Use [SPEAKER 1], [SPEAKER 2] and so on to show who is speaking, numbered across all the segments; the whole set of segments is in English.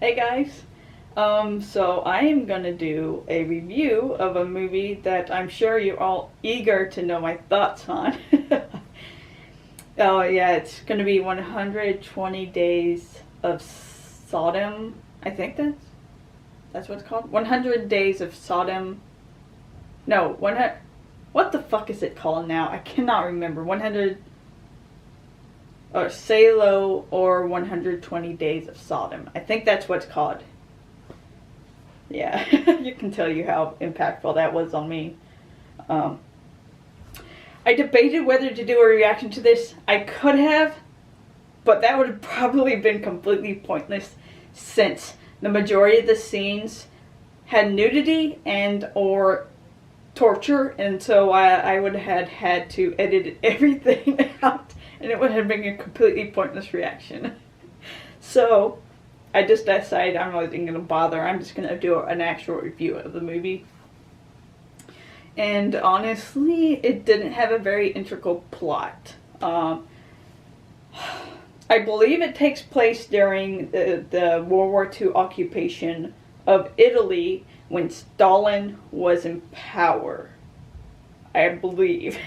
[SPEAKER 1] Hey guys. So I am gonna do a review of a movie that I'm sure you're all eager to know my thoughts on. Oh yeah, it's gonna be 120 Days of Sodom. I think that's what it's called. 100 Days of Sodom. No, 100. What the fuck is it called now? I cannot remember. 100 or Salo or 120 Days of Sodom. I think that's what it's called. Yeah, you can tell you how impactful that was on me. Um, I debated whether to do a reaction to this. I could have, but that would have probably been completely pointless since the majority of the scenes had nudity and or torture, and so I would have had to edit everything out, and it would have been a completely pointless reaction. So I just decided I'm not even going to bother. I'm just going to do an actual review of the movie. And honestly, it didn't have a very integral plot. I believe it takes place during the World War II occupation of Italy when Stalin was in power. I believe.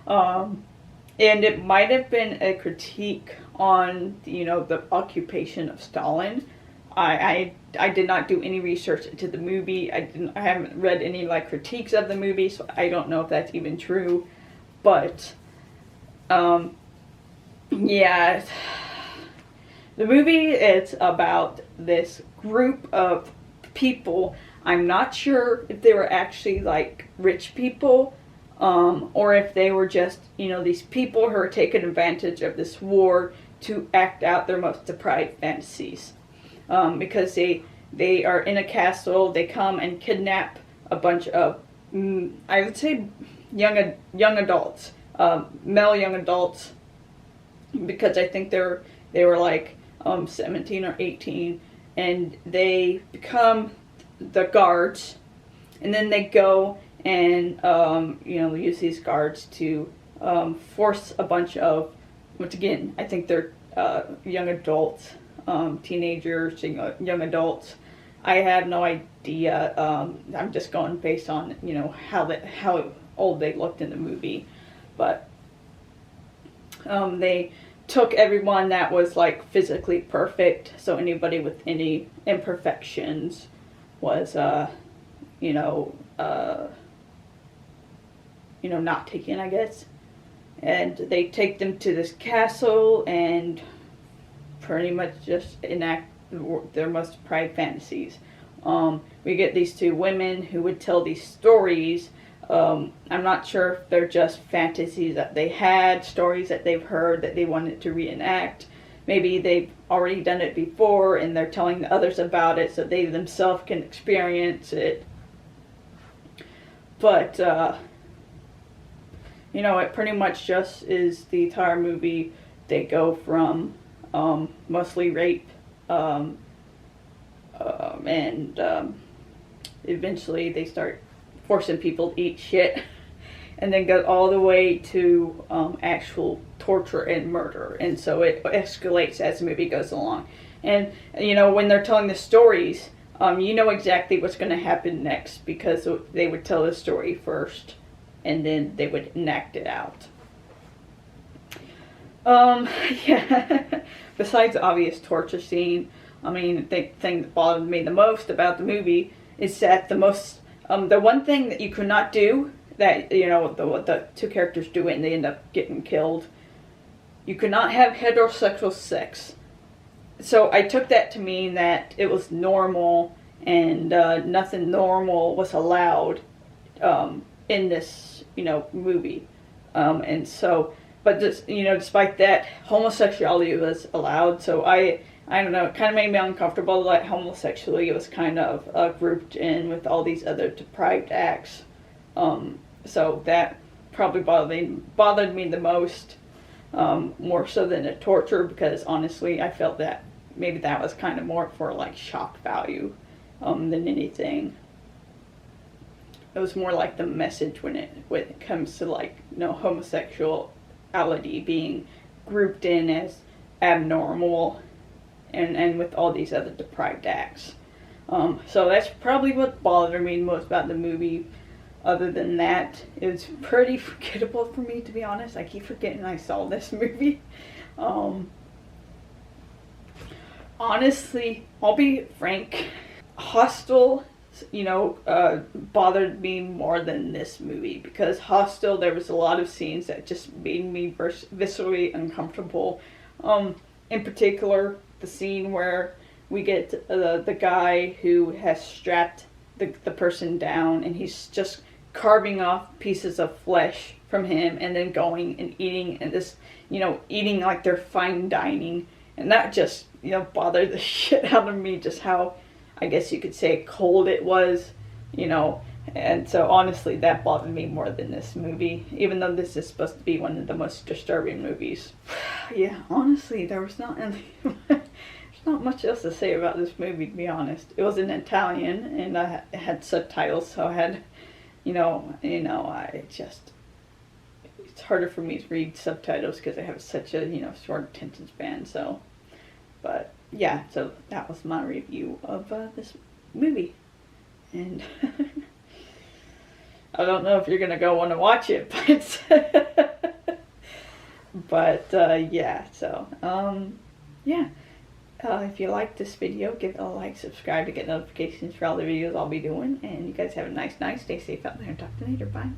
[SPEAKER 1] And it might have been a critique on, the occupation of Stalin. I did not do any research into the movie. I haven't read any critiques of the movie, so I don't know if that's even true. But yeah, the movie is about this group of people. I'm not sure if they were actually rich people, or if they were just, these people who are taking advantage of this war to act out their most deprived fantasies. Because they are in a castle, they come and kidnap a bunch of, I would say, young adults, male young adults, because I think they were 17 or 18, and they become the guards, and then they go and use these guards to force a bunch of, once again, I think they're young adults, teenagers, young adults. I have no idea. I'm just going based on how old they looked in the movie, but they took everyone that was physically perfect. So anybody with any imperfections was not taken, I guess. And they take them to this castle and pretty much just enact their most deprived fantasies. We get these two women who would tell these stories. I'm not sure if they're just fantasies that they had, stories that they've heard that they wanted to reenact. Maybe they've already done it before and they're telling others about it so they themselves can experience it. But it pretty much just is the entire movie. They go from mostly rape, and eventually they start forcing people to eat shit, and then go all the way to actual torture and murder. And so it escalates as the movie goes along. And when they're telling the stories, you know exactly what's going to happen next, because they would tell the story first and then they would enact it out. Yeah. Besides the obvious torture scene, the thing that bothered me the most about the movie is that the one thing that you could not do, that the two characters do it and they end up getting killed, you could not have heterosexual sex. So I took that to mean that it was normal, and nothing normal was allowed in this movie, and so. But just, despite that, homosexuality was allowed. So I don't know, it kind of made me uncomfortable that homosexuality was kind of grouped in with all these other deprived acts. So that probably bothered me the most, more so than the torture, because honestly, I felt that maybe that was kind of more for shock value than anything. It was more like the message when it comes to homosexuality being grouped in as abnormal. and with all these other deprived acts. So that's probably what bothered me most about the movie. Other than that, it's pretty forgettable for me, to be honest. I keep forgetting I saw this movie. Honestly, I'll be frank, Hostel, bothered me more than this movie, because Hostel, there was a lot of scenes that just made me viscerally uncomfortable. In particular, the scene where we get the guy who has strapped the person down, and he's just carving off pieces of flesh from him and then going and eating, and this, eating like they're fine dining. And that just, bothered the shit out of me, just how, I guess you could say, cold it was, And so honestly, that bothered me more than this movie, even though this is supposed to be one of the most disturbing movies. Yeah, honestly, there was not any, there's not much else to say about this movie, to be honest. It was in Italian, and I had subtitles, so I had, it's harder for me to read subtitles because I have such a, short attention span, so. But yeah, so that was my review of this movie. And I don't know if you're going to go want to watch it, but yeah, so, yeah. If you like this video, give it a like, subscribe to get notifications for all the videos I'll be doing. And you guys have a nice night. Stay safe out there, and talk to you later. Bye.